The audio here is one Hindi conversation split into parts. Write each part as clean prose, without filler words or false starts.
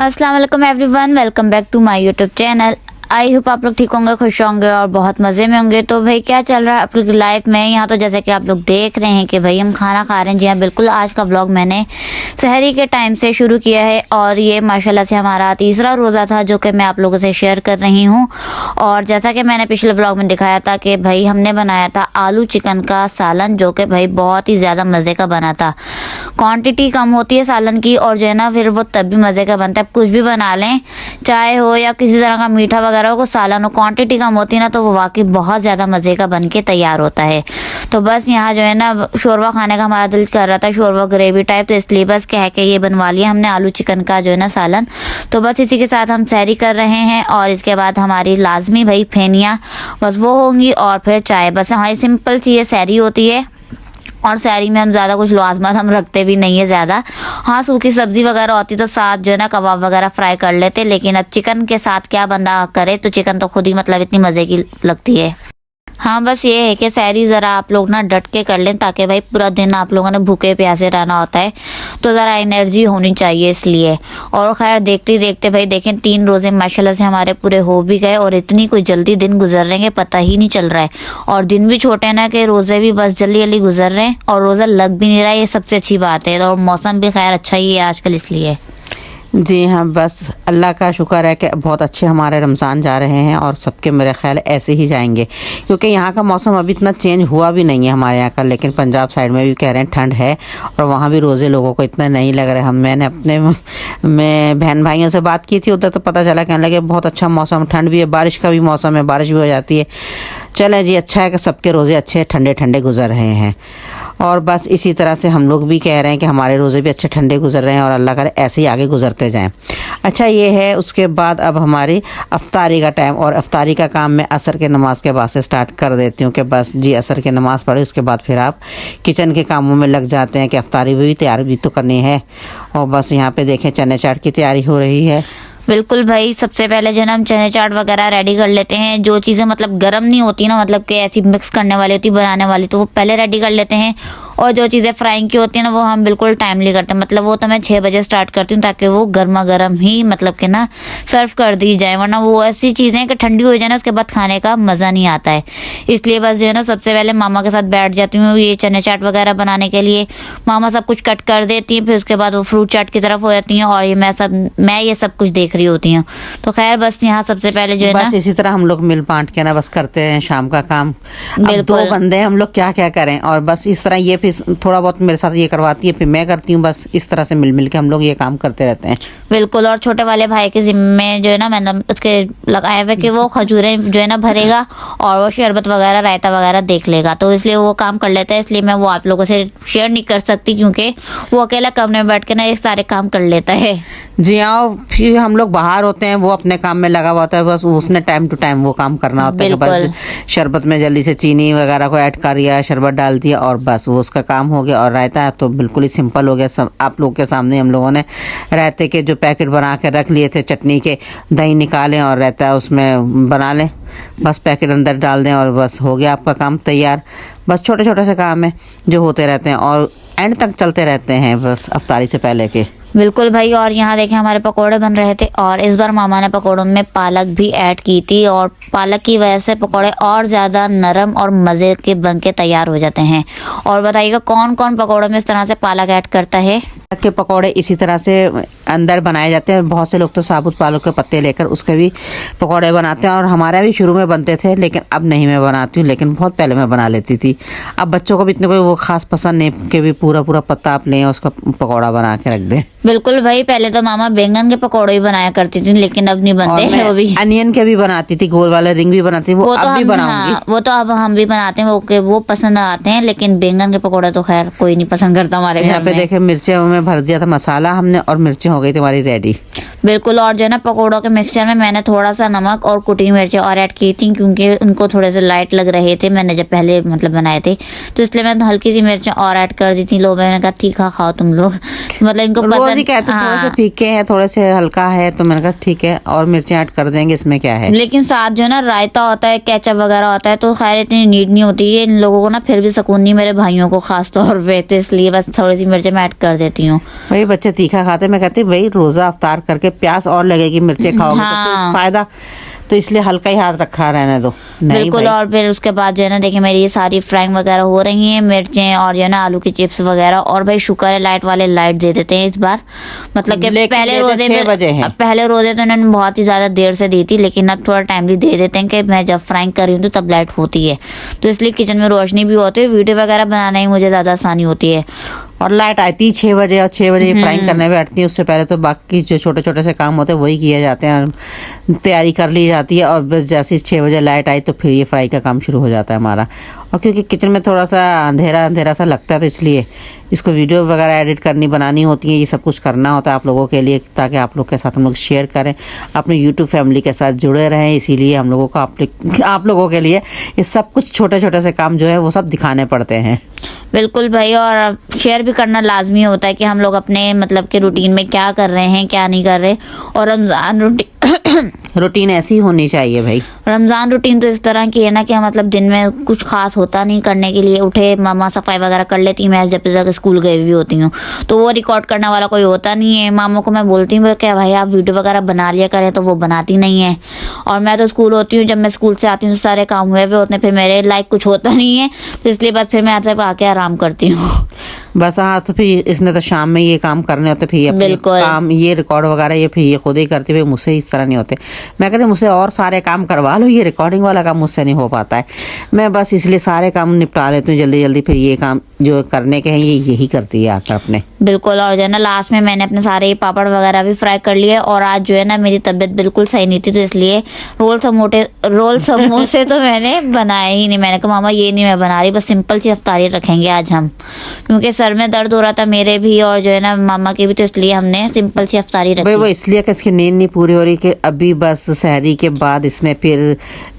अस्सलाम वालेकुम everyone, welcome back to my YouTube channel. I hope आप लोग ठीक होंगे, खुश होंगे और बहुत मज़े में होंगे। तो भाई क्या चल रहा है आप लोग की लाइफ में। यहाँ तो जैसे कि आप लोग देख रहे हैं कि भाई हम खाना खा रहे हैं। जी हाँ बिल्कुल, आज का व्लॉग मैंने सहरी के टाइम से शुरू किया है और ये माशाल्लाह से हमारा तीसरा रोज़ा था जो कि मैं आप लोगों से शेयर कर रही हूँ। और जैसा कि मैंने पिछले व्लॉग में दिखाया था कि भाई हमने बनाया था आलू चिकन का सालन, जो कि भाई बहुत ही ज़्यादा मज़े का बना था। क्वांटिटी कम होती है सालन की और जो है ना फिर वो तब भी मज़े का बनता है। कुछ भी बना लें, चाय हो या किसी तरह का मीठा वगैरह हो, सालन हो, क्वांटिटी कम होती है ना तो वो वाकई बहुत ज़्यादा मज़े का बन के तैयार होता है। तो बस यहाँ जो है ना शोरवा खाने का हमारा दिल कर रहा था, शोरवा ग्रेवी टाइप, तो इसलिए बस कह के ये बनवा लिया हमने आलू चिकन का जो है ना सालन। तो बस इसी के साथ हम सहरी कर रहे हैं और इसके बाद हमारी लाजमी भाई फेनियाँ बस वो होंगी और फिर चाय। बस हमारी सिंपल सी ये सहरी होती है और सहरी में हम ज़्यादा कुछ लवाजमात हम रखते भी नहीं है ज़्यादा। हाँ, सूखी सब्जी वगैरह होती तो साथ जो है ना कबाब वगैरह फ्राई कर लेते, लेकिन अब चिकन के साथ क्या बंदा करे, तो चिकन तो खुद ही मतलब इतनी मज़े की लगती है। हाँ, बस ये है कि सहरी ज़रा आप लोग ना डट के कर लें ताकि भाई पूरा दिन आप लोगों ने भूखे प्यासे रहना होता है, तो ज़रा एनर्जी होनी चाहिए इसलिए। और खैर देखते ही देखते भाई देखें 3 रोज़े माशाल्लाह से हमारे पूरे हो भी गए और इतनी कोई जल्दी दिन गुजर रहे हैं पता ही नहीं चल रहा है। और दिन भी छोटे ना कि रोज़े भी बस जल्दी जल्दी गुजर रहे हैं और रोज़ा लग भी नहीं रहा है, ये सबसे अच्छी बात है। और मौसम भी खैर अच्छा ही है आजकल इसलिए। जी हाँ, बस अल्लाह का शुक्र है कि बहुत अच्छे हमारे रमज़ान जा रहे हैं और सबके मेरे ख्याल ऐसे ही जाएंगे, क्योंकि यहाँ का मौसम अभी इतना चेंज हुआ भी नहीं है हमारे यहाँ का। लेकिन पंजाब साइड में भी कह रहे हैं ठंड है और वहाँ भी रोज़े लोगों को इतना नहीं लग रहा है। मैंने अपने में बहन भाइयों से बात की थी उधर, तो पता चला कहने लगे बहुत अच्छा मौसम, ठंड भी है, बारिश का भी मौसम है, बारिश भी हो जाती है। चले जी, अच्छा है कि सबके रोज़े अच्छे ठंडे ठंडे गुजर रहे हैं। और बस इसी तरह से हम लोग भी कह रहे हैं कि हमारे रोज़े भी अच्छे ठंडे गुजर रहे हैं और अल्लाह करे ऐसे ही आगे गुजरते जाएं। अच्छा ये है, उसके बाद अब हमारी अफ्तारी का टाइम, और अफ्तारी का काम मैं असर के नमाज़ के बाद से स्टार्ट कर देती हूँ कि बस जी असर की नमाज़ पढ़े उसके बाद फिर आप किचन के कामों में लग जाते हैं कि अफ्तारी भी तैयार भी तो करनी है। और बस यहाँ पे देखें चने चाट की तैयारी हो रही है। बिल्कुल भाई, सबसे पहले जो है ना हम चने चाट वगैरह रेडी कर लेते हैं। जो चीज़ें मतलब गर्म नहीं होती ना, मतलब कि ऐसी मिक्स करने वाली होती, बनाने वाली, तो वो पहले रेडी कर लेते हैं। और जो चीज़ें फ्राइंग की होती है ना वो हम बिल्कुल टाइमली करते हैं। मतलब वो तो मैं 6 बजे स्टार्ट करती हूँ ताकि वो गर्मा गर्म ही मतलब कि ना सर्व कर दी जाए, वरना वो ऐसी चीज़ें कि ठंडी हो जाए ना उसके बाद खाने का मज़ा नहीं आता है। इसलिए बस जो है ना सबसे पहले मामा के साथ बैठ जाती हूँ ये चने चाट वगैरह बनाने के लिए। मामा सब कुछ कट कर देती हैं, फिर उसके बाद वो फ्रूट चाट की तरफ हो जाती हैं और ये मैं ये सब कुछ देख रही होती हूँ। तो खैर बस यहाँ सबसे पहले जो है बस इसी तरह हम लोग मिल बांट के ना बस करते हैं शाम का काम। अब 2 बंदे हम लोग क्या क्या करें, और बस इस तरह ये फिर थोड़ा बहुत मेरे साथ ये करवाती है, फिर मैं करती हूँ। बस इस तरह से मिल मिल के हम लोग ये काम करते रहते हैं। बिल्कुल। और छोटे वाले भाई के जिम्मे जो है ना मैंने उसके लगाए हुए कि वो खजूरें जो है ना भरेगा और वो शरबत वगैरह रायता वगैरह देख लेगा, तो इसलिए वो काम कर लेता है। इसलिए मैं वो आप लोगों से शेयर नहीं कर सकती क्योंकि वो अकेला कमरे में बैठ के ना ये सारे काम कर लेता है। जी हाँ, फिर हम लोग बाहर होते हैं, वो अपने काम में लगा हुआ होता है, बस उसने टाइम टू टाइम वो काम करना होता है कि बस शरबत में जल्दी से चीनी वगैरह को ऐड कर दिया, शरबत डाल दिया और बस वो उसका काम हो गया। और रायता तो बिल्कुल ही सिंपल हो गया। सब आप लोग के सामने हम लोगों ने रायते के जो पैकेट बना के रख लिए थे चटनी के, दही निकालें और रायता उसमें बना लें, बस पैकेट अंदर डाल दें और बस हो गया आपका काम तैयार। बस छोटे छोटे से काम है जो होते रहते हैं और एंड तक चलते रहते हैं बस अफ्तारी से पहले के। बिल्कुल भाई। और यहाँ देखें हमारे पकोड़े बन रहे थे और इस बार मामा ने पकोड़ों में पालक भी ऐड की थी और पालक की वजह से पकोड़े और ज़्यादा नरम और मज़े के बन के तैयार हो जाते हैं। और बताइएगा कौन कौन पकोड़ों में इस तरह से पालक ऐड करता है। पालक के पकौड़े इसी तरह से अंदर बनाए जाते हैं। बहुत से लोग तो साबुत पालक के पत्ते लेकर उसके भी पकौड़े बनाते हैं और हमारे भी शुरू में बनते थे, लेकिन अब नहीं मैं बनाती हूँ, लेकिन बहुत पहले मैं बना लेती थी। अब बच्चों को भी इतने कोई वो खास पसंद नहीं कि भी पूरा पूरा पत्ता आप लें उसका पकौड़ा बना के रख दें। बिल्कुल भाई, पहले तो मामा बैंगन के पकौड़े ही बनाया करती थी, लेकिन अब नहीं बनते हैं वो भी। अनियन के भी बनाती थी, गोल वाले रिंग भी बनाती थी, वो तो अब भी बनाऊंगी। हाँ, वो तो अब हम भी बनाते हैं, वो पसंद आते हैं, लेकिन बैंगन के पकौड़े तो खैर कोई नहीं पसंद करता हमारे घर में। यहाँ पे देखे मिर्चें में भर दिया था मसाला हमने और मिर्चें हो गई तुम्हारी रेडी। बिल्कुल। और जो है ना पकौड़ों के मिक्सचर में मैंने थोड़ा सा नमक और कुटी मिर्चें और ऐड की थी क्योंकि उनको थोड़े से लाइट लग रहे थे, मैंने जब पहले मतलब बनाए थे, तो इसलिए मैंने हल्की सी मिर्चें और ऐड कर दी थी। लोग मैंने कहा तीखा खाओ तुम लोग, मतलब इनको पसंद। थोड़े से फीके हैं, थोड़े से हल्का है, तो मैंने कहा ठीक है और मिर्चें ऐड कर देंगे, इसमें क्या है। लेकिन साथ जो है ना रायता होता है, केचप वगैरह होता है, तो खैर इतनी नीड नहीं होती है इन लोगों को ना, फिर भी सुकून नहीं मेरे भाइयों को खास तौर पे, तो इसलिए बस थोड़ी सी मिर्चें मैं ऐड कर देती हूँ। भाई बच्चे तीखा खाते, मैं कहती भाई रोजा अफ्तार करके प्यास और लगेगी, मिर्चें खाओगे तो हाँ। फिर फायदा, तो इसलिए हल्का ही हाथ रखा रहने दो। नहीं बिल्कुल। भाई। और फिर उसके बाद जो है ना देखिए मेरी ये सारी फ्राइंग वगैरह हो रही हैं, मिर्चें और जो है ना आलू की चिप्स वगैरह। और भाई शुक्र है लाइट वाले लाइट दे देते हैं इस बार, मतलब कि लेकिन पहले ये तो रोजे 6 बजे हैं। पहले रोजे तो इन्होंने बहुत ही ज्यादा देर से दी थी, लेकिन अब थोड़ा टाइमली दे देते हैं कि मैं जब फ्राइंग कर रही हूँ तो तब लाइट होती है, तो इसलिए किचन में रोशनी भी होती है, वीडियो वगैरह बनाने में मुझे ज्यादा आसानी होती है। और लाइट आती 6 बजे, और 6 बजे फ्राइंग करने बैठती है, उससे पहले तो बाकी जो छोटे छोटे से काम होते हैं वही किए जाते हैं, तैयारी कर ली जाती है, और बस जैसे 6 बजे लाइट आई तो फिर ये फ्राई का काम शुरू हो जाता है हमारा। और क्योंकि किचन में थोड़ा सा अंधेरा अंधेरा सा लगता है, तो इसलिए इसको वीडियो वगैरह एडिट करनी बनानी होती है, ये सब कुछ करना होता है आप लोगों के लिए, ताकि आप लोग के साथ हम लोग शेयर करें, अपने यूट्यूब फैमिली के साथ जुड़े रहें। इसीलिए हम लोगों को आप लोगों के लिए ये सब कुछ छोटे छोटे से काम जो है वो सब दिखाने पड़ते हैं। बिल्कुल भाई, और शेयर भी करना लाजमी होता है कि हम लोग अपने मतलब के रूटीन में क्या कर रहे हैं क्या नहीं कर रहे। और रमज़ान रूटीन ऐसी होनी चाहिए भाई। रमज़ान रूटीन तो इस तरह की है ना कि मतलब दिन में कुछ खास होता नहीं करने के लिए, उठे मामा सफाई वगैरह कर लेती, मैं जब तक स्कूल गई हुई होती हूँ तो वो रिकॉर्ड करने वाला कोई होता नहीं है। मामों को मैं बोलती हूँ क्या भाई आप वीडियो वगैरह बना लिया करें, तो वो बनाती नहीं है। और मैं तो स्कूल होती हूँ, जब मैं स्कूल से आती हूँ तो सारे काम हुए हुए होते हैं, फिर मेरे लाइक कुछ होता नहीं है, तो इसलिए बस फिर मैं आज तक आके आराम करती हूँ। बस हाँ, तो फिर इसने तो शाम में ये काम करने होते, फिर ये अपने बिल्कुल। काम ये रिकॉर्ड वगैरह ये फिर ये खुद ही करती हुई, मुझसे इस तरह नहीं होते। मैं कहती मुझसे और सारे काम करवा लो, ये रिकॉर्डिंग वाला काम मुझसे नहीं हो पाता है। मैं बस इसलिए सारे काम निपटा लेती हूँ जल्दी जल्दी, फिर ये काम जो करने के हैं ये यही करती है आकर अपने। बिल्कुल। और जो है ना लास्ट में मैंने अपने सारे पापड़ वगैरह भी फ्राई कर लिए, और आज जो है ना मेरी तबीयत बिल्कुल सही नहीं थी, तो इसलिए रोल समोसे तो मैंने बनाए ही नहीं। मैंने कहा मामा ये नहीं मैं बना रही, बस सिंपल सी अफ्तारी रखेंगे आज हम, क्योंकि सर में दर्द हो रहा था मेरे भी और जो है ना मामा के भी, तो इसलिए हमने सिंपल सी अफ्तारी भाई वो रखी। इसलिए कि इसकी नींद नहीं पूरी हो रही, कि अभी बस सहरी के बाद इसने फिर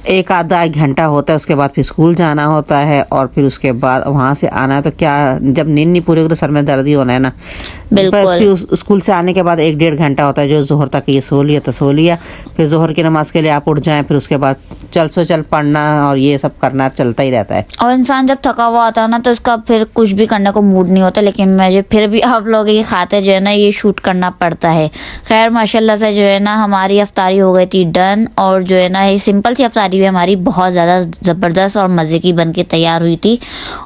एक आधा एक घंटा होता है, उसके बाद फिर स्कूल जाना होता है, और फिर उसके बाद वहाँ से आना है, तो क्या जब नींद नहीं पूरी होगी तो सर में दर्द ही होना है ना। बिल्कुल। फिर स्कूल से आने के बाद 1-1.5 घंटा होता है, जो जोहर तक ये सो लिया तो सो लिया, फिर जोहर की नमाज के लिए आप उठ जाएं, फिर उसके बाद चल पढ़ना और ये सब करना चलता ही रहता है। और इंसान जब थका हुआ होता है ना तो उसका फिर कुछ भी करने को मूड नहीं होता, लेकिन मुझे फिर भी आप लोग ये खाते जो है ना ये शूट करना पड़ता है। खैर माशाल्लाह से जो है ना हमारी अफ्तारी हो गई थी डन, और जो है ना ये सिंपल सी अफ्तारी भी हमारी बहुत ज़्यादा ज़बरदस्त और मज़े की बन के तैयार हुई थी,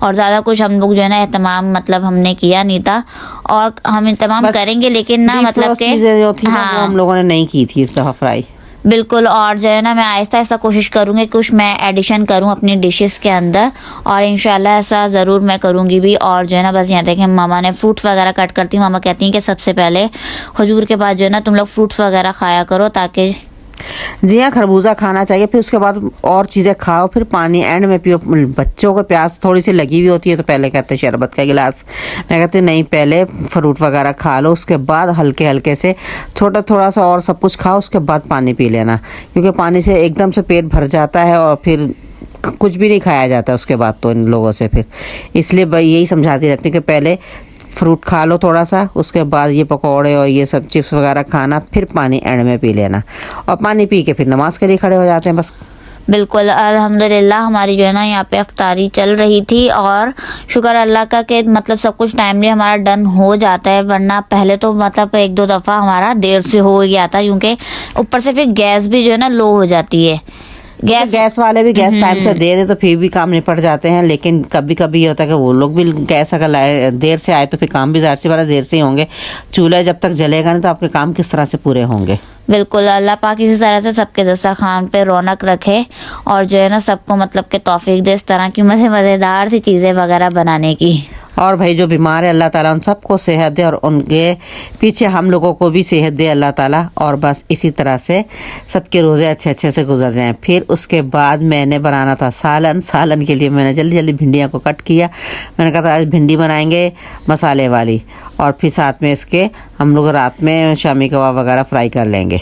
और ज़्यादा कुछ हम लोग जो है ना एहतमाम मतलब हमने किया नहीं था, और हम एहतमाम बस करेंगे लेकिन ना मतलब के चीजें जो थी ना वो हाँ हम लोगों ने नहीं की थी इस दफा फ्राई। बिल्कुल। और जो है ना मैं आहिस्ता आहिस्ता कोशिश करूँगी कुछ मैं एडिशन करूँ अपनी डिशेस के अंदर, और इंशाल्लाह ऐसा ज़रूर मैं करूँगी भी। और जो है ना बस यहाँ देखें मामा ने फ्रूट्स वगैरह कट करती, मामा कहती हैं कि सबसे पहले खजूर के बाद जो है ना तुम लोग फ्रूट्स वगैरह खाया करो, ताकि जी हाँ, खरबूजा खाना चाहिए, फिर उसके बाद और चीज़ें खाओ, फिर पानी एंड में पियो। बच्चों को प्यास थोड़ी सी लगी हुई होती है तो पहले कहते हैं शरबत का गिलास, मैं कहती हूँ नहीं पहले फ्रूट वगैरह खा लो, उसके बाद हल्के हल्के से थोड़ा सा और सब कुछ खाओ, उसके बाद पानी पी लेना, क्योंकि पानी से एकदम से पेट भर जाता है और फिर कुछ भी नहीं खाया जाता उसके बाद तो इन लोगों से। फिर इसलिए भाई यही समझाती रहती हूँ कि पहले फ्रूट खा लो थोड़ा सा, उसके बाद ये पकौड़े और ये सब चिप्स वगैरह खाना, फिर पानी एंड में पी लेना, और पानी पी के फिर नमाज के लिए खड़े हो जाते हैं बस। बिल्कुल। अल्हम्दुलिल्लाह हमारी जो है ना यहाँ पे अफ्तारी चल रही थी, और शुक्र अल्लाह का कि मतलब सब कुछ टाइमली हमारा डन हो जाता है, वरना पहले तो मतलब 1-2 दफ़ा हमारा देर से हो गया था, क्योंकि ऊपर से फिर गैस भी जो है ना लो हो जाती है। गैस वाले भी गैस टाइम से दे दे तो फिर भी काम निपट जाते हैं, लेकिन कभी कभी ये होता है कि वो लोग भी गैस अगर लाए देर से आए तो फिर काम भी ज़ाहिर सी बात है देर से ही होंगे। चूल्हा जब तक जलेगा नहीं तो आपके काम किस तरह से पूरे होंगे। बिल्कुल। अल्लाह पाक इसी तरह से सबके दस्तरखान पे रौनक रखे, और जो है ना सबको मतलब के तौफीक दे इस तरह की मज़ेदार सी चीज़ें वगैरह बनाने की। और भाई जो बीमार है अल्लाह ताला उन सबको सेहत दे, और उनके पीछे हम लोगों को भी सेहत दे अल्लाह ताला, और बस इसी तरह से सबके रोज़े अच्छे से गुजर जाएं। फिर उसके बाद मैंने बनाना था सालन के लिए मैंने जल्दी जल्दी भिंडियाँ को कट किया। मैंने कहा था आज भिंडी बनाएंगे मसाले वाली, और फिर साथ में इसके हम लोग रात में शामी कबाब वगैरह फ्राई कर लेंगे।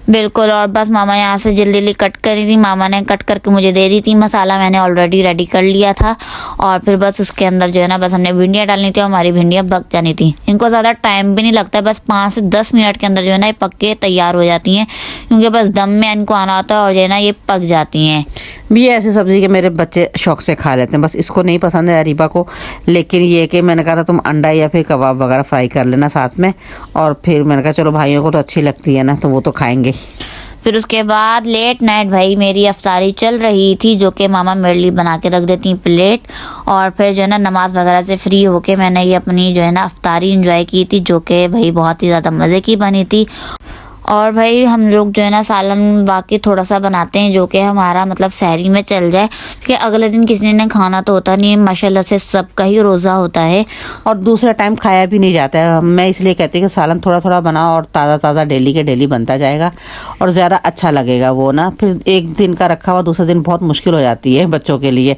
बिल्कुल। और बस मामा यहाँ से जल्दी जल्दी कट करी थी, मामा ने कट करके मुझे दे दी थी। मसाला मैंने ऑलरेडी रेडी कर लिया था और फिर बस उसके अंदर जो है ना बस हमने भिंडियाँ डालनी थी और हमारी भिंडियाँ पक जानी थी। इनको ज़्यादा टाइम भी नहीं लगता है, बस 5 से 10 मिनट के अंदर जो है ना ये पक के तैयार हो जाती हैं, क्योंकि बस दम में इनको आना होता है और जो है ना ये पक जाती हैं। भी ये ऐसी सब्जी के मेरे बच्चे शौक से खा लेते हैं, बस इसको नहीं पसंद है अरीबा को। लेकिन ये कि मैंने कहा था तुम अंडा या फिर कबाब वगैरह फ्राई कर लेना साथ में, और फिर मैंने कहा चलो भाइयों को तो अच्छी लगती है ना, तो वो तो खाएंगे। फिर उसके बाद लेट नाइट भाई मेरी अफ्तारी चल रही थी, जो कि मामा मेरे लिए बना के रख देती प्लेट। और फिर जो है ना नमाज वगैरह से फ्री होके मैंने ये अपनी जो है ना अफ्तारी एंजॉय की थी, जो कि भाई बहुत ही ज़्यादा मज़े की बनी थी। और भाई हम लोग जो है ना सालन वाकई थोड़ा सा बनाते हैं, जो कि हमारा मतलब सहरी में चल जाए, क्योंकि अगले दिन किसी ने खाना तो होता नहीं है, माशाल्लाह से सबका ही रोज़ा होता है। और दूसरा टाइम खाया भी नहीं जाता है। मैं इसलिए कहती हूँ कि सालन थोड़ा थोड़ा बनाओ और ताज़ा ताज़ा डेली के डेली बनता जाएगा और ज़्यादा अच्छा लगेगा वो ना। फिर एक दिन का रखा हुआ दूसरे दिन बहुत मुश्किल हो जाती है बच्चों के लिए।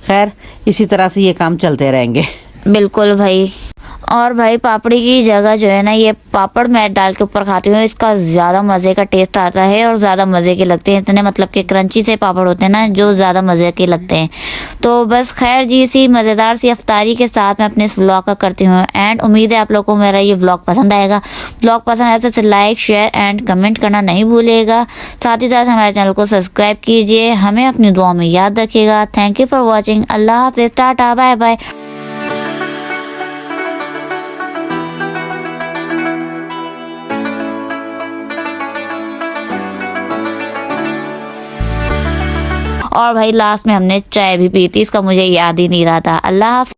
खैर इसी तरह से ये काम चलते रहेंगे। बिल्कुल भाई। और भाई पापड़ी की जगह जो है ना ये पापड़ मैं डाल के ऊपर खाती हूँ, इसका ज़्यादा मज़े का टेस्ट आता है और ज़्यादा मज़े के लगते हैं। इतने मतलब कि क्रंची से पापड़ होते हैं ना जो ज़्यादा मज़े के लगते हैं। तो बस खैर जी, इसी मज़ेदार सी अफ्तारी के साथ मैं अपने इस व्लॉग का करती हूँ एंड। उम्मीद है आप लोगों को मेरा ये व्लॉग पसंद आएगा। व्लॉग पसंद आए तो लाइक शेयर एंड कमेंट करना नहीं भूलिएगा। साथ ही साथ हमारे चैनल को सब्सक्राइब कीजिए। हमें अपनी दुआ में याद रखिएगा। Thank you for watching. अल्लाह हाफिज़, टाटा, बाय बाय। और भाई लास्ट में हमने चाय भी पी थी, इसका मुझे याद ही नहीं रहा था। अल्लाह हाफ़िज़।